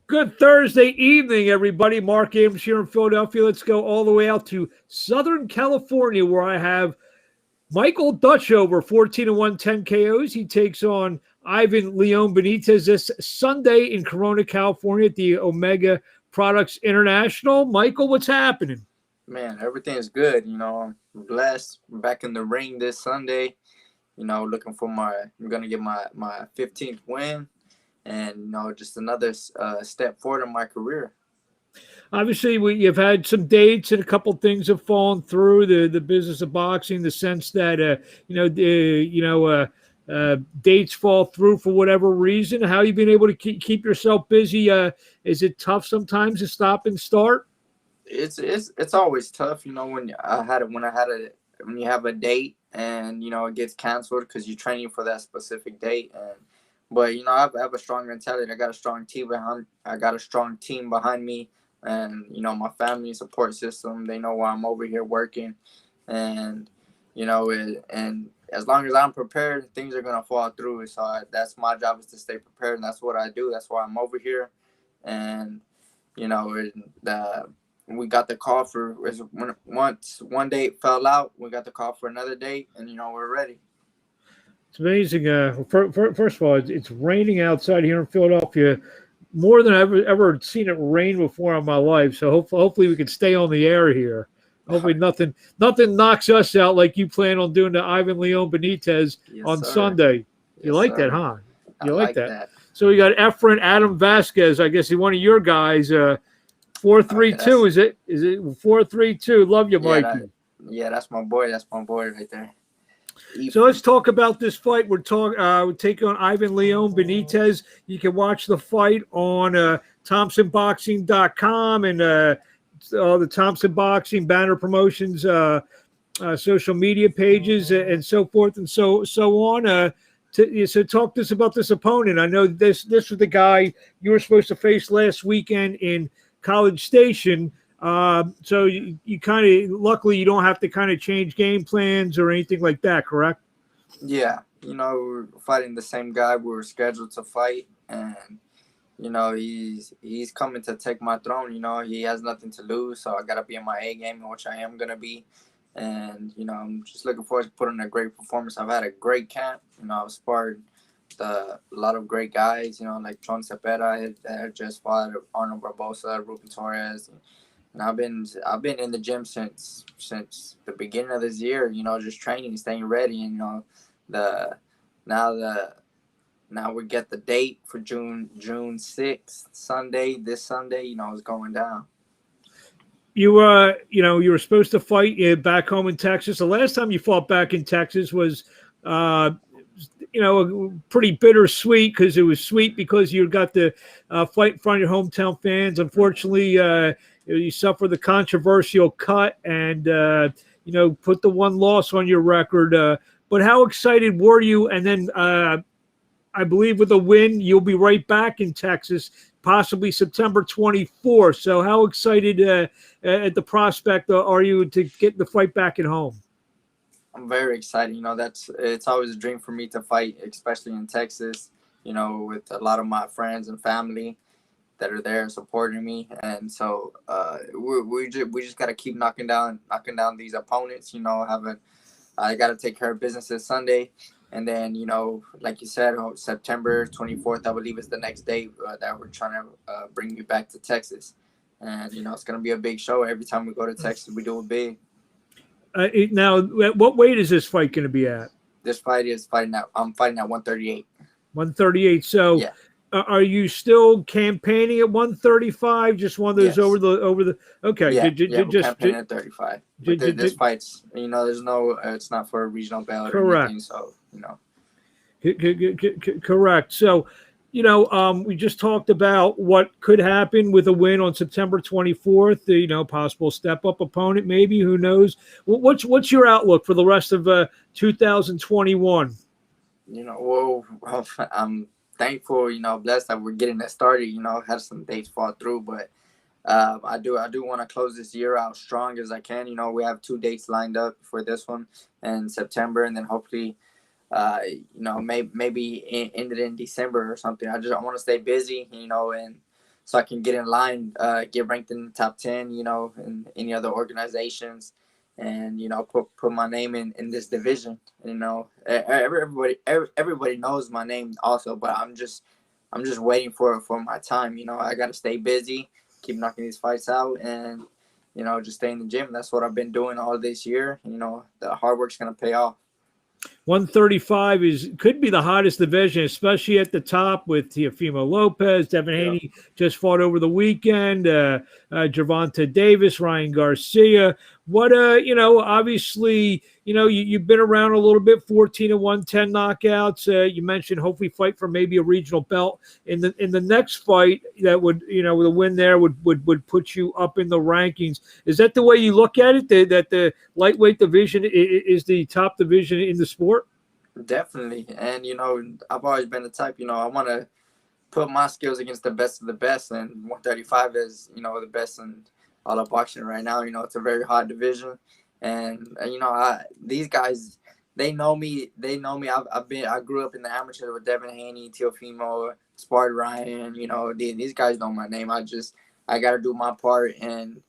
Good Thursday evening, everybody. Mark Abrams here in Philadelphia. Let's go all the way out to Southern California, where I have Michael Dutchover, 14-1, 10 KOs. He takes on Ivan Leob Benitez this Sunday in Corona, California at the Omega Products International. Michael, what's happening? Man, everything's good. I'm blessed. I'm back in the ring this Sunday. Looking for I'm going to get my 15th win and, just another step forward in my career. Obviously, you've had some dates and a couple things have fallen through the business of boxing, the sense that dates fall through for whatever reason. How you been able to keep yourself busy? Is it tough sometimes to stop and start? It's always tough, when you have a date and it gets canceled because you're training for that specific date. But I have a strong mentality. I got a strong team behind me. And, my family support system, they know why I'm over here working. And, and as long as I'm prepared, things are going to fall through. So that's my job, is to stay prepared. And that's what I do. That's why I'm over here. And, we got the call for once one date fell out, we got the call for another date, and, we're ready. It's amazing. First of all, it's raining outside here in Philadelphia. More than I've ever seen it rain before in my life. So hopefully we can stay on the air here. Hopefully nothing knocks us out like you plan on doing to Ivan Leob Benitez on Sunday. You like that, huh? You like that. So we got Efren Adam Vasquez. I guess he's one of your guys. 4-3-2. Is it 4-3-2? Love you, Mikey. That's my boy. That's my boy right there. So let's talk about this fight. We're taking on Ivan Leob Benitez. You can watch the fight on ThompsonBoxing.com and all the Thompson Boxing banner promotions, social media pages, and so forth and so on. So talk to us about this opponent. I know this was the guy you were supposed to face last weekend in College Station. So you kind of, luckily you don't have to kind of change game plans or anything like that, correct? Yeah. We're fighting the same guy we were scheduled to fight, and, he's coming to take my throne. He has nothing to lose, so I got to be in my A game, which I am going to be. And, I'm just looking forward to putting a great performance. I've had a great camp. I've sparred a lot of great guys, like Tron Cepeda, I just fought Arnold Barbosa, Ruben Torres. And I've been in the gym since the beginning of this year, just training, staying ready. And, now we get the date for June 6th, this Sunday, it's going down. You were supposed to fight back home in Texas. The last time you fought back in Texas was, pretty bittersweet, because it was sweet because you got to fight in front of your hometown fans. Unfortunately, you suffered the controversial cut and, put the one loss on your record. But how excited were you? And then I believe with a win, you'll be right back in Texas, possibly September 24th. So how excited at the prospect are you to get the fight back at home? I'm very excited. It's always a dream for me to fight, especially in Texas, with a lot of my friends and family that are there supporting me. And so we just got to keep knocking down these opponents. I got to take care of business this Sunday. And then, like you said, September 24th, I believe, is the next day that we're trying to bring me back to Texas. And, it's going to be a big show. Every time we go to Texas, we do it big. Now, what weight is this fight going to be at? This fight I'm fighting at 138. 138. So yeah. Are you still campaigning at 135? Just one of those over the. Okay. Yeah, we're campaigning at 35. This fight's, there's no, it's not for a regional belt or anything. So, Correct. So, we just talked about what could happen with a win on September 24th. Possible step-up opponent, maybe. Who knows? What's your outlook for the rest of 2021? I'm thankful, blessed that we're getting that started. Had some dates fall through, but I do want to close this year out strong as I can. We have 2 dates lined up for this one in September, and then hopefully. Maybe ended in December or something. I want to stay busy, and so I can get in line, get ranked in the top 10, in any other organizations, and put my name in this division. Everybody knows my name also, but I'm just waiting for my time. I got to stay busy, keep knocking these fights out, and just stay in the gym. That's what I've been doing all this year. The hard work's gonna pay off. 135 could be the hottest division, especially at the top with Teofimo Lopez. Devin Haney just fought over the weekend. Gervonta Davis, Ryan Garcia. What obviously, you've been around a little bit. 14-1, 10 knockouts. You mentioned hopefully fight for maybe a regional belt in the next fight. That would, with a win there would put you up in the rankings. Is that the way you look at it? That the lightweight division is the top division in the sport? Definitely. And I've always been the type. I want to put my skills against the best of the best, and 135 is the best in all of boxing right now. It's a very hot division, and these guys, they know me. I grew up in the amateur with Devin Haney, Teofimo, Spart Ryan. These guys know my name. I got to do my part and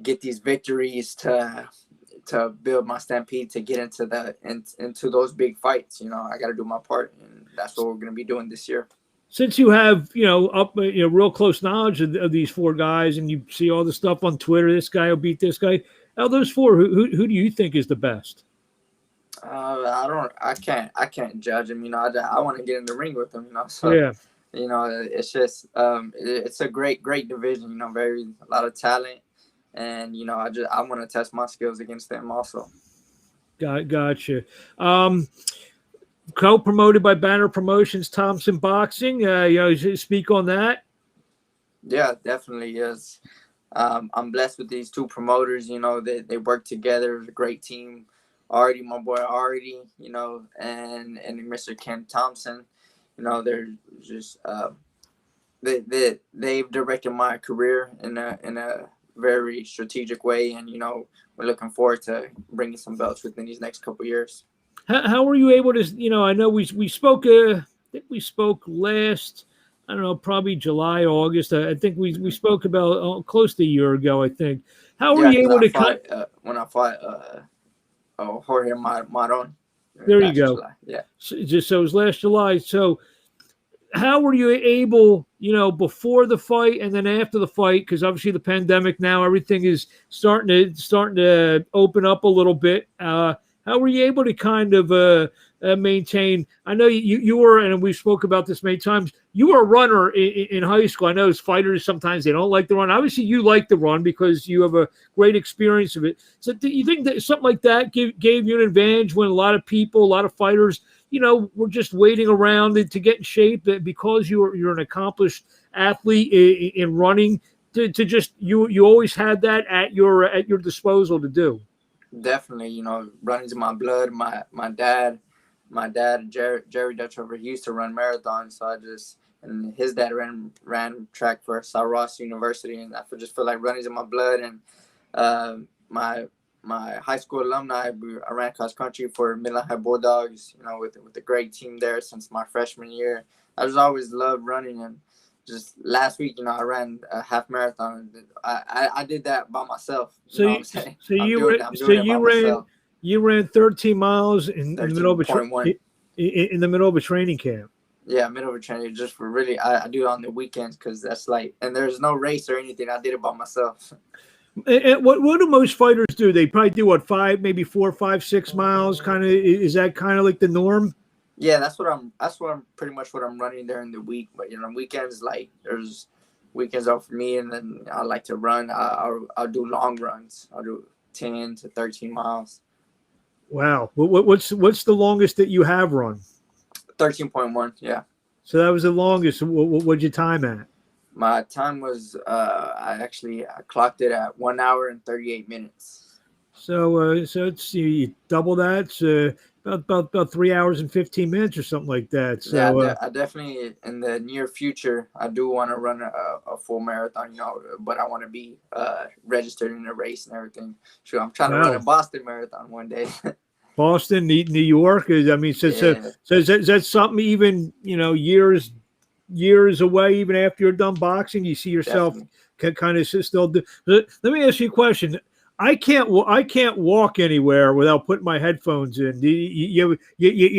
get these victories to build my stampede to get into those big fights. I got to do my part, and that's what we're going to be doing this year. Since you have, real close knowledge of these four guys, and you see all the stuff on Twitter, this guy will beat this guy. Out of those four, who do you think is the best? I can't judge him. I want to get in the ring with him. So yeah. It's just it's a great division. A lot of talent, and I want to test my skills against them also. Gotcha. Co-promoted by Banner Promotions, Thompson Boxing. Speak on that. Yeah, definitely. Yes. I'm blessed with these two promoters. They work together. It's a great team. My boy Artie, and Mr. Ken Thompson. They're just they've directed my career in a very strategic way, and we're looking forward to bringing some belts within these next couple of years. How were you able to? I know we spoke. I think we spoke last. I don't know, probably July, August. I think we spoke about close to a year ago. I think. How were you able to? When I fought Jorge Maron. There you go. July. Yeah. So it was last July. So how were you able, before the fight and then after the fight? Because obviously the pandemic now, everything is starting to open up a little bit. How were you able to kind of maintain? I know you were, and we spoke about this many times, you were a runner in high school. I know as fighters, sometimes they don't like the run. Obviously, you like the run because you have a great experience of it. So do you think that something like that gave you an advantage when a lot of fighters, were just waiting around to get in shape because you're an accomplished athlete in running to just, you always had that at your disposal to do? Definitely, running's in my blood. My dad, Jerry Dutchover, he used to run marathons, so and his dad ran track for St. Ross University, and I just feel like running's in my blood. And my high school alumni, I ran cross country for Midland High Bulldogs, with a great team there since my freshman year. I just always loved running, and just last week, I ran a half marathon. I did that by myself. You ran 13 miles in the middle of a training camp. Yeah, middle of a training, just for really. I do it on the weekends because that's and there's no race or anything. I did it by myself. And what do most fighters do? They probably do 5, maybe 4, 5, 6 miles. Kind of, is that kind of like the norm? Yeah, that's pretty much what I'm running during the week. But weekends, there's weekends off for me, and then I like to run. I'll do long runs. I'll do 10 to 13 miles. Wow. What's the longest that you have run? 13.1. Yeah. So that was the longest. What'd you time at? My time was I clocked it at 1 hour and 38 minutes. So it's you double that. It's about 3 hours and 15 minutes or something like that. So yeah, I definitely in the near future I do want to run a full marathon, but I want to be registered in a race and everything. Sure, I'm trying to run a Boston Marathon one day. Boston, New York. I mean, so is that something even years years away, even after you're done boxing? You see yourself kind of still do. Let me ask you a question. I can't walk anywhere without putting my headphones in. Do you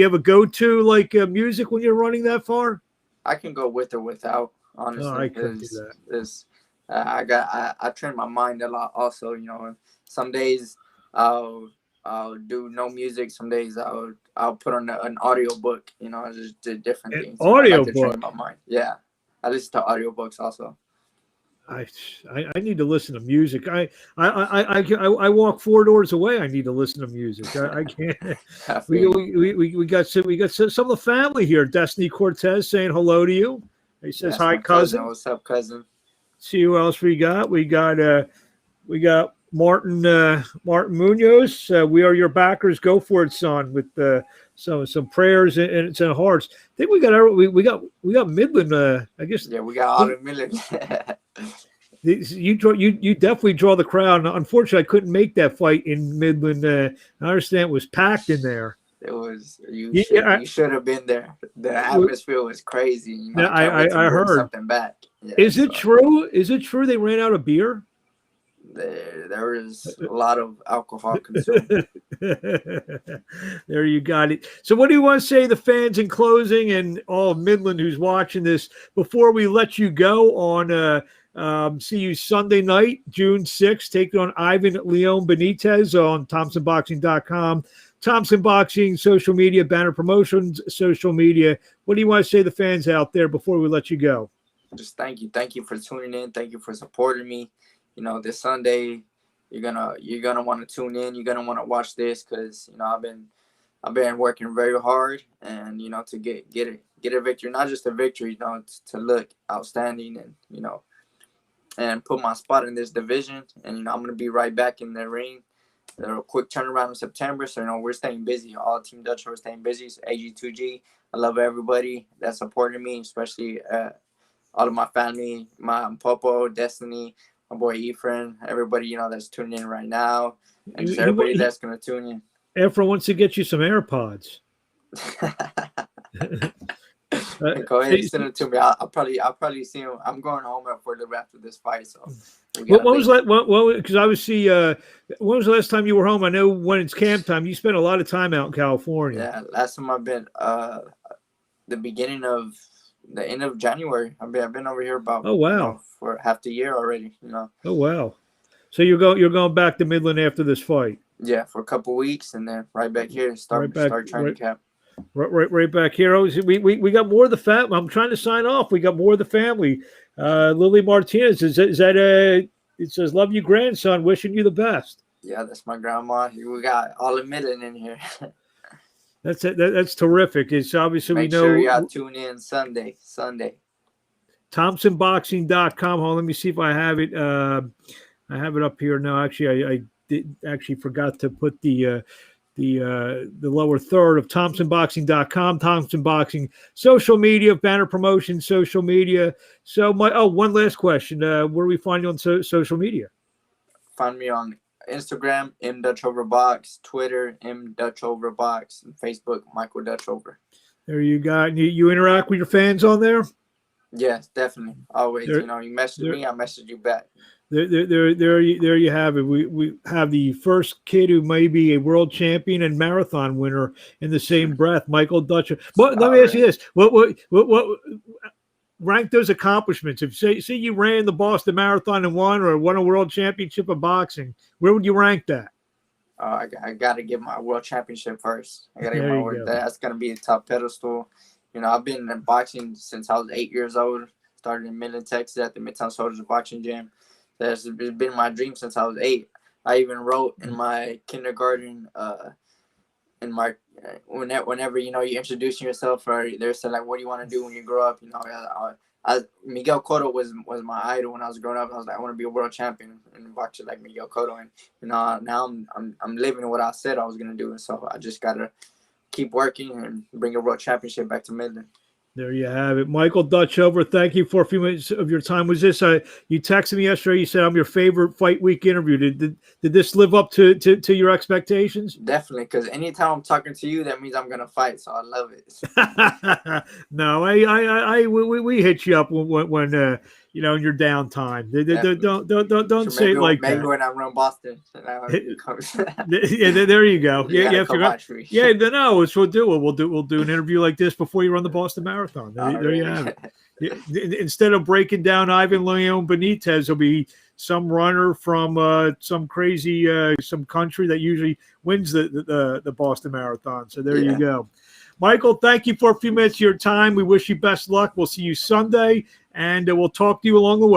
have a go-to like music when you're running that far? I can go with or without, Oh, honestly. I couldn't do that. I train my mind a lot also, some days I'll do no music, some days I'll put on an audio book, just do different An things. I like audio to book. train my mind. Yeah. I listen to audiobooks also. I need to listen to music. I walk 4 doors away. I need to listen to music. I can't. We got some of the family here. Destiny Cortez saying hello to you. He says That's hi, my cousin. cousin. What's up, cousin? See who else we got. We got Martin Munoz. We are your backers. Go for it, son. With some prayers and some hearts. I think we got Midland. I guess. Yeah, we got all the million. You definitely draw the crowd. Unfortunately, I couldn't make that fight in Midland. I understand it was packed in there. It was you should have been there. The atmosphere was crazy. I heard something back. Yeah, Is it true? Is it true they ran out of beer? There is a lot of alcohol consumed. There you got it. So what do you want to say to the fans in closing and all of Midland who's watching this before we let you go on see you Sunday night, June 6th, taking on Ivan Leob Benitez on ThompsonBoxing.com. Thompson Boxing, social media, Banner Promotions, social media. What do you want to say to the fans out there before we let you go? Just thank you. Thank you for tuning in. Thank you for supporting me. This Sunday, you're gonna want to tune in. You're gonna want to watch this because I've been working very hard and to get a victory, not just a victory, to look outstanding and put my spot in this division. And I'm gonna be right back in the ring. A quick turnaround in September, so we're staying busy. All Team Dutchover staying busy. So AG2G, I love everybody that supported me, especially all of my family, my Popo, Destiny, my boy Ephraim, everybody that's tuning in right now, and just everybody that's gonna tune in. Ephraim wants to get you some AirPods. Go ahead and send it to me. I'll probably see him. I'm going home for a little after this fight, so. When was that? Well, because obviously, when was the last time you were home? I know when it's camp time, you spend a lot of time out in California. Yeah, last time I've been the end of January. I've been over here about for half the year already. Oh wow! So you're going back to Midland after this fight? Yeah, for a couple weeks, and then right back here start training camp. Right back here. We got more of the family. I'm trying to sign off. We got more of the family. Lily Martinez is that it says love you grandson, wishing you the best. Yeah, that's my grandma. We got all of Midland in here. That's it. That's terrific. It's obviously Make sure you tune in Sunday. ThompsonBoxing.com. Hold on, let me see if I have it. I have it up here. No, actually, I did actually forgot to put the lower third of ThompsonBoxing.com, Thompson Boxing, social media, Banner Promotion, social media. So one last question. Where do we find you on social media? Find me on Instagram, MDutchoverBox, Twitter, MDutchoverBox, and Facebook, Michael Dutchover. There you go. You interact with your fans on there? Yes, definitely. Always. You message me, I message you back. There you have it. We have the first kid who may be a world champion and marathon winner in the same breath, Michael Dutchover. But let me ask you this: what rank those accomplishments? If say you ran the Boston Marathon and won, or won a world championship of boxing, where would you rank that? I got to get my world championship first. I got to get my world. That's gonna be a top pedestal. I've been in boxing since I was 8 years old. Started in Midland, Texas, at the Midtown Soldiers Boxing Gym. That's been my dream since I was 8. I even wrote in my kindergarten, whenever you introducing yourself, or they're saying like, what do you want to do when you grow up? Miguel Cotto was my idol when I was growing up. I was like, I want to be a world champion in boxing like Miguel Cotto, and now I'm living what I said I was gonna do, and so I just gotta keep working and bring a world championship back to Midland. There you have it. Michael Dutchover, thank you for a few minutes of your time. Was this, you texted me yesterday, you said I'm your favorite fight week interview. Did this live up to your expectations? Definitely, because anytime I'm talking to you, that means I'm going to fight, so I love it. No, we hit you up when you know, in your downtime. Don't say it like that. Maybe when I run Boston. Yeah, there you go. Yeah, yeah. No, it's what we'll do. We'll do an interview like this before you run the Boston Marathon. There you have it. Instead of breaking down Ivan Leob Benitez, there'll be some runner from some crazy some country that usually wins the Boston Marathon. So there you go. Michael, thank you for a few minutes of your time. We wish you best luck. We'll see you Sunday, and we'll talk to you along the way.